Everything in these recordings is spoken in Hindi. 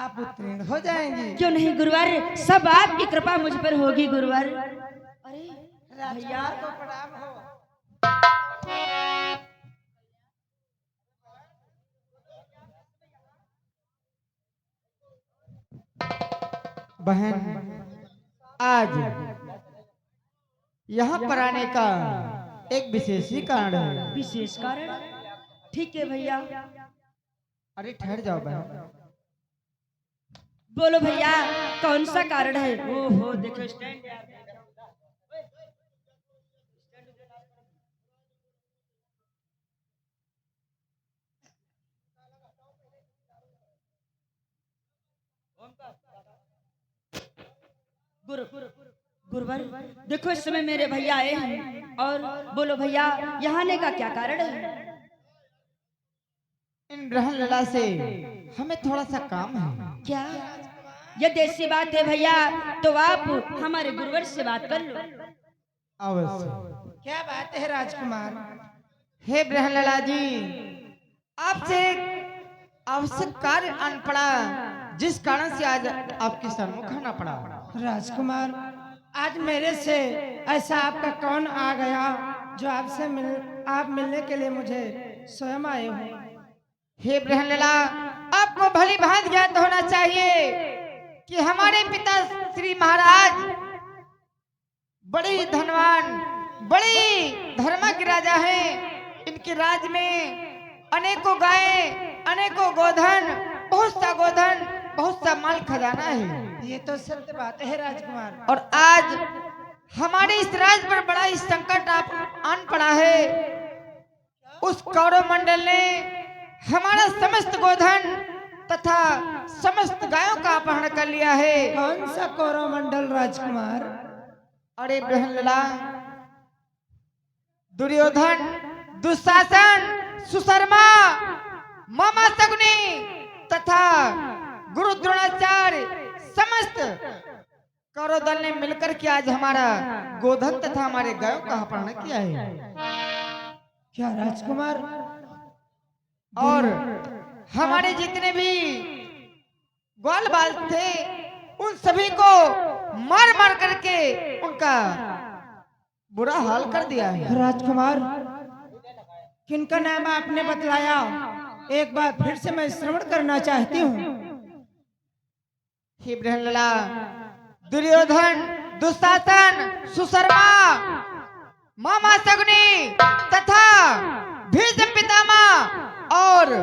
आप उत्तीर्ण हो जाएंगी। क्यों नहीं गुरुवर, सब आपकी कृपा मुझ पर होगी गुरुवर। अरे भैया को प्रणाम हो। बहन, आज यहाँ पर आने का एक विशेष ही कारण है। विशेष कारण? ठीक है भैया। अरे ठहर जाओ बहन। बोलो भैया, कौन सा कारण है? ओहो देखो स्टैंड यार। गुरुवर देखो, इस समय मेरे भैया आए हैं। और बोलो भैया, यहाँ आने का क्या कारण है? इन ग्रहण लला से हमें थोड़ा सा काम है। क्या ये देसी बात है भैया? तो आप हमारे गुरुवर से बात कर लो। अवश्य। क्या बात है राजकुमार? हे ग्रहण लला जी, आपसे आवश्यक कार्य आन पड़ा, जिस कारण से आज आपके सम्मुख आना पड़ा। राजकुमार, आज मेरे से ऐसा आपका कौन आ गया जो आपसे आप मिलने के लिए मुझे स्वयं आए हो? हे ग्रहण लला, आपको भली भांति ज्ञात होना चाहिए कि हमारे पिता श्री महाराज बड़े धनवान, बड़े धर्मज्ञ राजा हैं। इनके राज में अनेकों गायें, अनेकों गोधन, बहुत सा माल खजाना है। ये तो सत्य बात है राजकुमार। और आज हमारे इस राज पर बड़ा ही संकट आन पड़ा है। उस कौरव मंडल ने हमारा समस्त गोधन तथा समस्त गायों का अपहरण कर लिया है। कौन सा कौरव मंडल राजकुमार? अरे ग्रहण लला, दुर्योधन, दुशासन, सुशर्मा, मामा शकुनी तथा गुरु द्रोणाचार्य, समस्त कौरव दल ने मिलकर के आज हमारा गोधन तथा हमारे गायों का अपहरण किया है। क्या राजकुमार? और हमारे जितने भी ग्वाल बाल थे, उन सभी को मार मार करके उनका बुरा हाल कर दिया है। राजकुमार, किनका नाम आपने बतलाया? एक बार फिर से मैं श्रवण करना चाहती हूँ। हे ग्रहण लला, दुर्योधन, दुशासन, सुशर्मा, मामा शकुनी तथा भीष्म पितामह और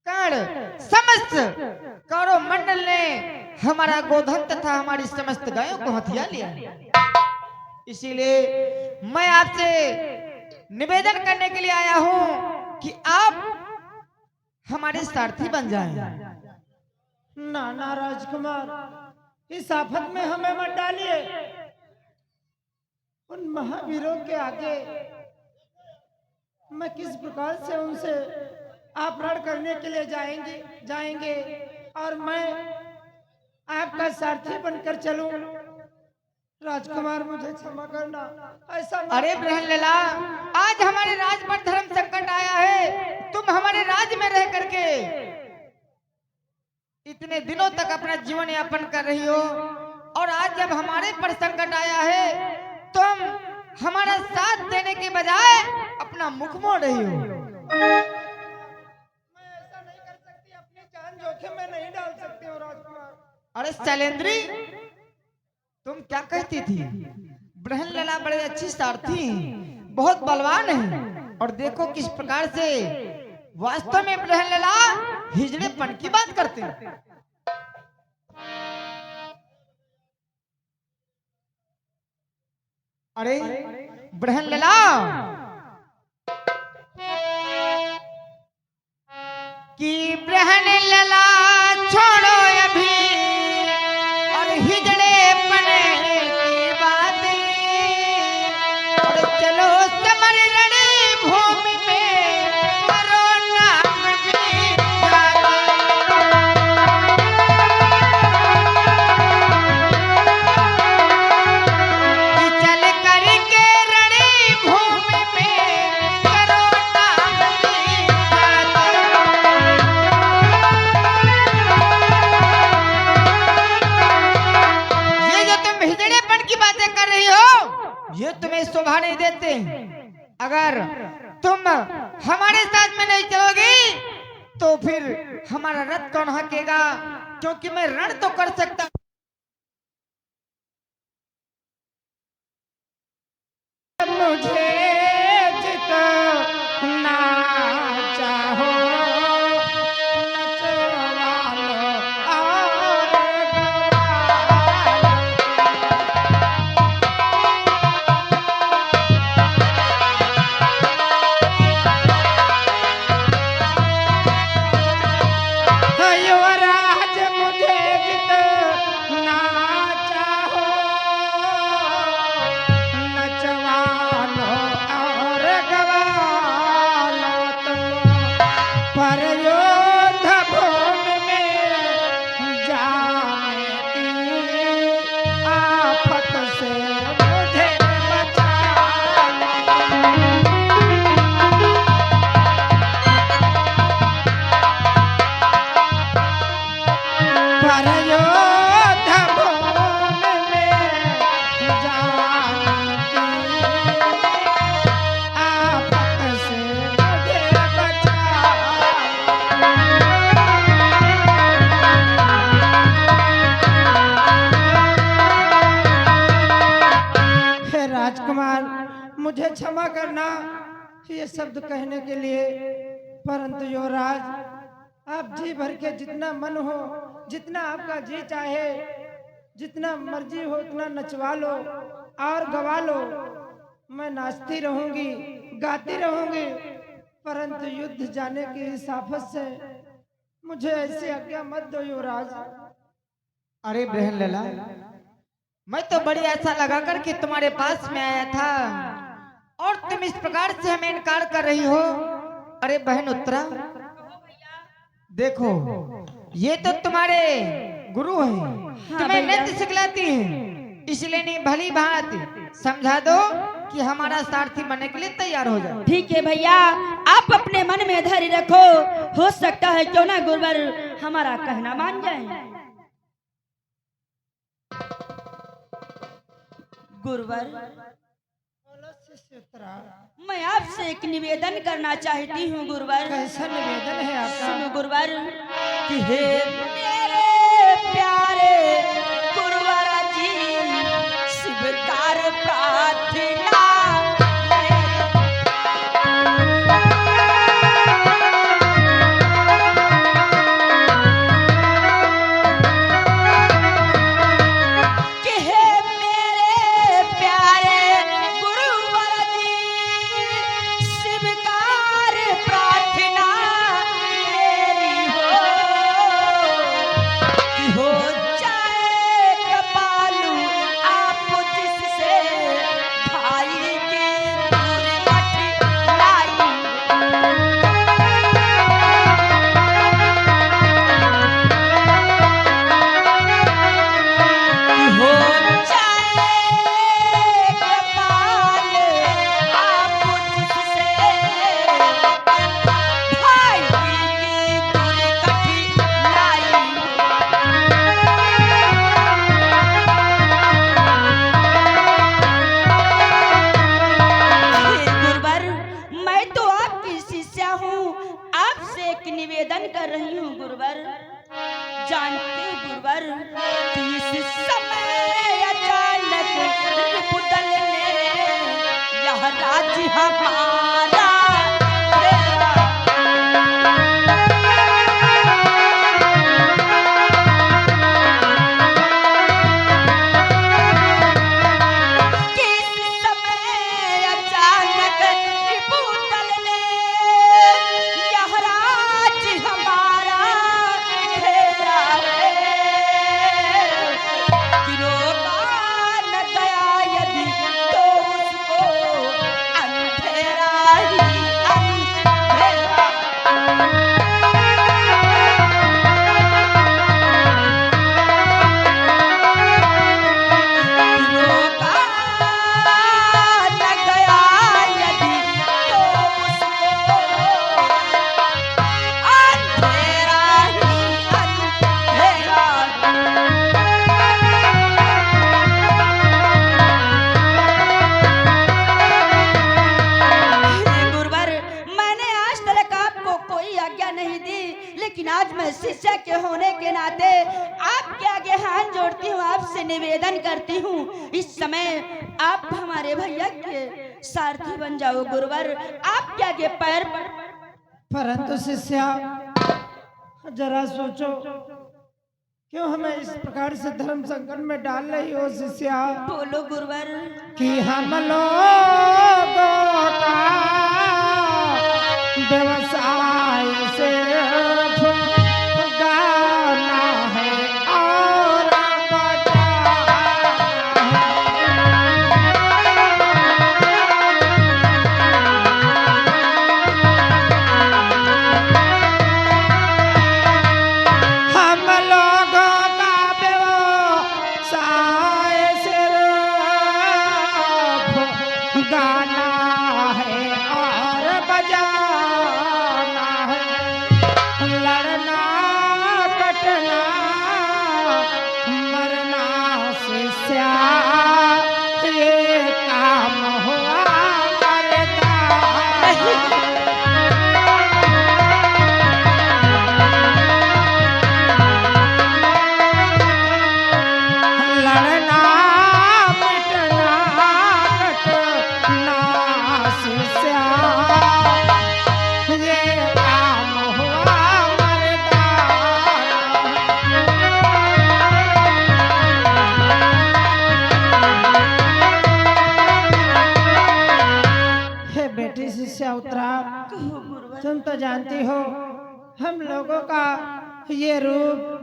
कर्ण, समस्त कौरव मंडल ने हमारा गोधन तथा हमारी समस्त गायों को हथिया लिया। इसीलिए मैं आपसे निवेदन करने के लिए आया हूं कि आप हमारे सारथी बन जाएं। ना ना राजकुमार, इस आफत में हमें मत डालिए। उन महावीरों के आगे मैं किस प्रकार से उनसे अपहरण करने के लिए जाएंगे और मैं आपका सारथी बनकर चलूं? राजकुमार, मुझे क्षमा करना। ऐसा अरे ग्रहण लला, आज हमारे राज पर धर्म संकट आया है। तुम हमारे राज में रह करके इतने दिनों तक अपना जीवन यापन कर रही हो, और आज जब हमारे पर संकट आया है, तुम हमारा साथ देने के बजाय अपना मुख मोड़ रही हो। मैं ऐसा नहीं कर सकती, अपनी जान जोखिम में नहीं डाल सकती हूँ राजकुमार। अरे शैलेंद्री, तुम क्या कहती थी? ग्रहण लला बड़े अच्छी सारथी हैं, बहुत बलवान हैं, और देखो किस प्रकार से वास्तव में ग्रहण लला हिजड़ेपन की बात करते हैं। अरे ग्रहण लला, कि ग्रहण लला छोड़ो अभी और हिजड़ेपन की बातें, और चलो समर रण भूमि में करो नाम भी कि चल करके रण भूमि में करो नाम भी शोभा नहीं देते। अगर तुम हमारे साथ में नहीं चलोगी तो फिर हमारा रथ कौन हकेगा, क्योंकि मैं रण तो कर सकता मुझे जितना चाहो नचवा लो और गवा लो। युवराज मुझे जितना चाहो नचवा लो और गवा लो तुम, पर योद्ध भूमि में जाने की आफत से मुझे बचा लो। पर योद्ध भूमि में जाने की आफत से मुझे बचा लो। हे राजकुमार, मुझे क्षमा करना ये शब्द कहने के लिए, परंतु युवराज आप जी भर के जितना मन हो, जितना आपका जी चाहे, जितना मर्जी हो उतना नचवा लो और गवा लो। मैं नाचती रहूंगी, गाती रहूंगी, परंतु युद्ध जाने की इस आफत से मुझे ऐसी आज्ञा मत दो युवराज। अरे बहन लला, मैं तो बड़ी आशा लगा कर के तुम्हारे पास में आया था और तुम इस प्रकार से हमें इनकार कर रही हो। अरे बहन उत्तरा, देखो ये तो तुम्हारे गुरु हैं, तुम्हें नृत्य सिखलाती हैं, इसलिए नहीं भली भांति समझा दो कि हमारा सारथी बनने के लिए तैयार हो जाओ। ठीक है भैया, आप अपने मन में धैर्य रखो, हो सकता है क्यों ना गुरुवर हमारा कहना मान जाए। गुरुवर, बोलो शिष्य उत्तरा, मैं आपसे एक निवेदन करना चाहती हूँ गुरुवर। कैसा निवेदन है आपका? सुनो गुरुवर, कि हे मेरे प्यारे गुरुवर जी, स्वीकार प्रार्थना कि हे मेरे प्यारे गुरुवर जी, स्वीकार प्रार्थना मेरी हो जाए कृपालु आप जिससे भाई की दुर्घटनाई। हो जाए कृपाल आप जिससे भाई की दुर्घटनाई। गुरुवर, मैं तो आपकी शिष्या हूँ, आपसे एक निवेदन कर रही हूँ गुरुवर। जानते हो गुरुवर कि इस समय अचानक रिपुदल ने यह राज्य हमारा किस समय अचानक रिपुदल ने यह राज्य हमारा घेरा है। कि रोका न गया यदि तो उसको अंधेरा ही शिष्या के होने के नाते आपके आगे हाथ जोड़ती हूँ, आपसे निवेदन करती हूँ, इस समय आप हमारे भैया के सारथी बन जाओ गुरुवर। आपके आगे पैर परंतु शिष्या जरा सोचो, क्यों हमें इस प्रकार से धर्म संकट में डाल रही हो शिष्या? बोलो गुरुवर। कि हम लोगों का व्यवसाय सिर्फ गाना है और बजाना है। हम लोगों का व्यवसाय सिर्फ गाना है और बजाना है। लड़ना कटना मरना शिष्या ये काम हुआ करता है। लड़ना मिटना कटना शिष्या ये काम हुआ मर्दाना। हे बेटी शिष्या उत्तरा, कहो गुरुवर। तुम तो जानती हो हम लोगों का ये रूप,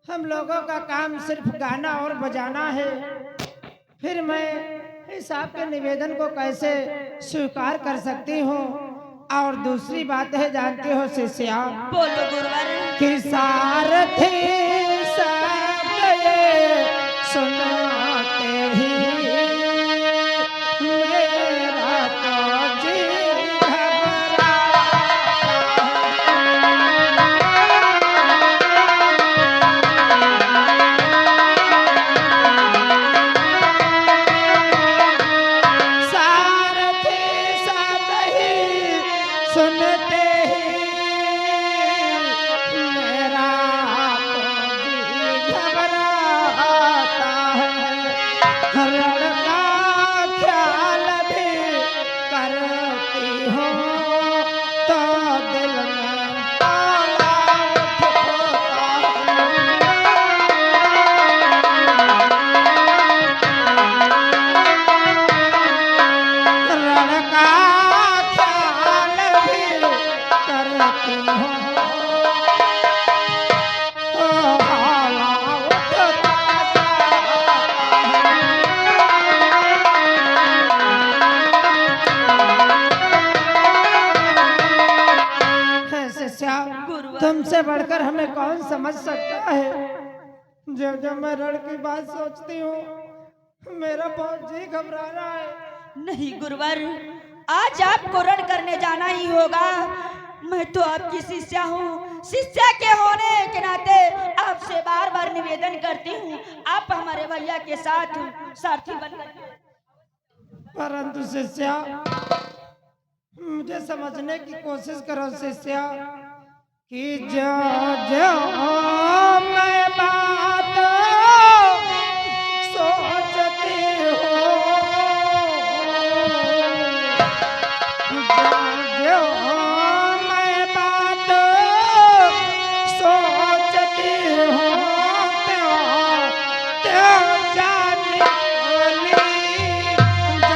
हम लोगों का काम सिर्फ गाना और बजाना है। फिर मैं इस आपके निवेदन को कैसे स्वीकार कर सकती हूँ? और दूसरी बात है, जानती हो शिष्या बोलो गुरुवर। कि सारथी शब्द ये सुनते ही मेरा तो जी घबराता है। सारथी शब्द ही सुनते ही मेरा तो जी घबराता है। लड़का ख्याल भी करती हूँ तो दिल में ताला उठता है। लड़का ख्याल भी करती हूँ तो ताला उठता है। शिष्या गुरुवर। तुमसे बढ़कर हमें कौन समझ सकता है? जब जब मैं रण की बात सोचती हूँ मेरा बहुत जी घबरा रहा है। नहीं गुरुवर, आज आपको रण करने जाना ही होगा। मैं तो आपकी शिष्या हूँ, शिष्या के होने के नाते आपसे बार बार निवेदन करती हूँ, आप हमारे भैया के साथ सारथी बनकर। परंतु शिष्या मुझे समझने की कोशिश करो शिष्या कि जो जो मैं बात सोचती हूँ, जो मैं बात सोचती हूँ त्यों त्यों जानी बोली जाती है।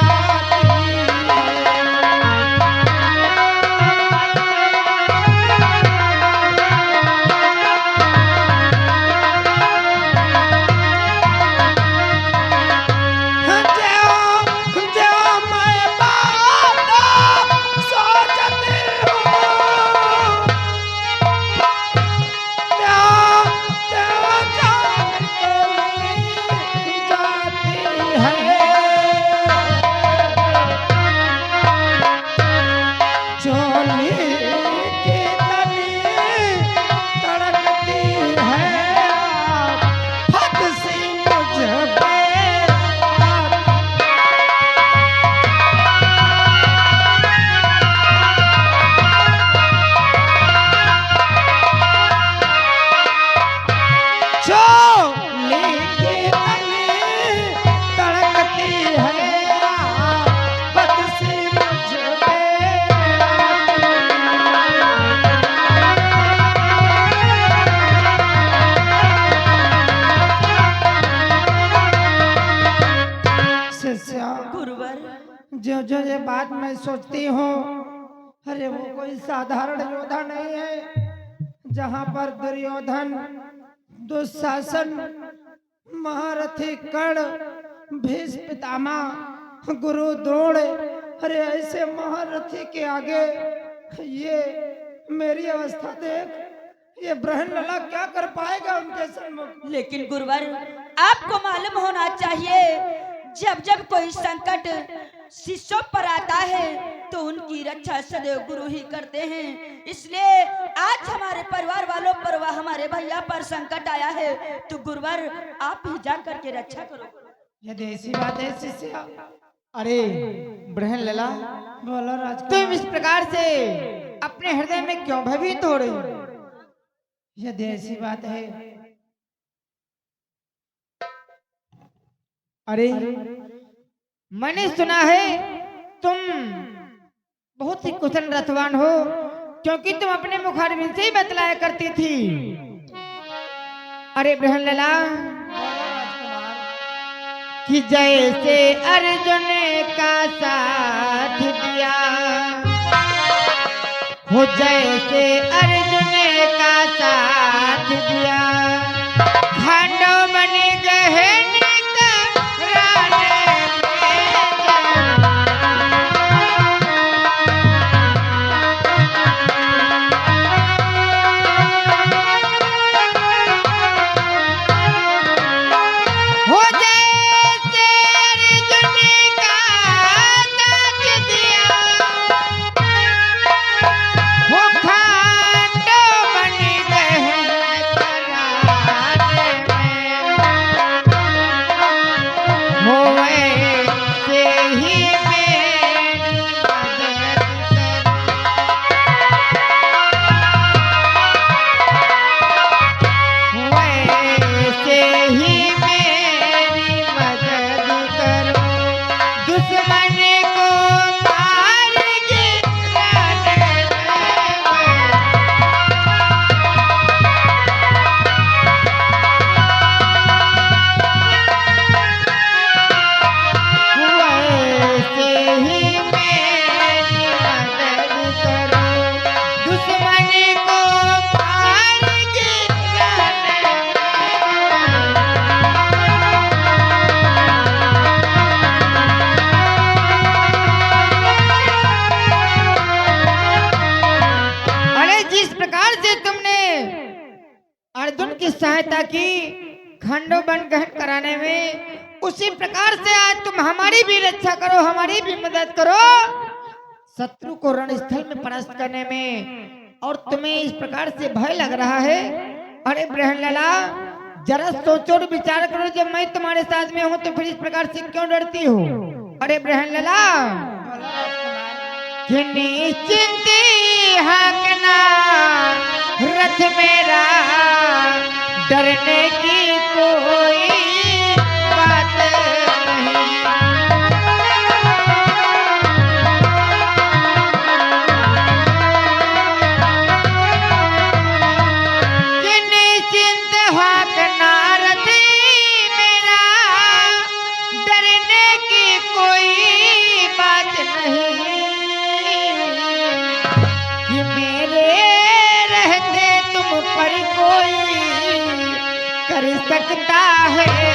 जो जो ये बात मैं सोचती हूँ, अरे वो कोई साधारण योद्धा नहीं है। जहाँ पर दुर्योधन, दुशासन, महारथी कर्ण, भीष्म पितामह, गुरु द्रोण, अरे ऐसे महारथी के आगे ये मेरी अवस्था देख, ये बृहन्नला क्या कर पाएगा उनके सम्मुख। लेकिन गुरुवर आपको मालूम होना चाहिए, जब जब कोई संकट शिष्यों पर आता है तो उनकी रक्षा सदैव गुरु ही करते हैं। इसलिए आज हमारे परिवार वालों पर व हमारे भैया पर संकट आया है तो गुरुवर आप ही जा करके रक्षा करो। यदि ऐसी बात है शिष्य, अरे बहन लला, बोलो तुम राजकुमार। इस प्रकार से अपने हृदय में क्यों भयभीत हो रही हो? यदि ऐसी बात है, अरे मैंने सुना है तुम बहुत ही कुशल रथवान हो, क्योंकि तुम अपने मुखारबिंद से ही बतलाया करती थी। अरे बहन लला, कि जैसे अर्जुन का साथ दिया हो, जैसे अर्जुन का साथ दिया, खांडव बनी गहन अर्जुन की सहायता की खंडोबन ग्रहण कराने में, उसी प्रकार से आज तुम हमारी भी रक्षा करो, हमारी भी मदद करो शत्रु को रणस्थल में परास्त करने में। और तुम्हें इस प्रकार से भय लग रहा है? अरे बहन लला, जरा सोचो और विचार करो, जब मैं तुम्हारे साथ में हूँ तो फिर इस प्रकार से क्यों डरती हो? अरे बहन लला, कि निश्चिंत हाकना रथ मेरा, डरने की कोई बात नहीं। कि निश्चिंत हाकना रथ मेरा, डरने की कोई बात नहीं। कि मेरे रहते तुम पर कोई कर सकता है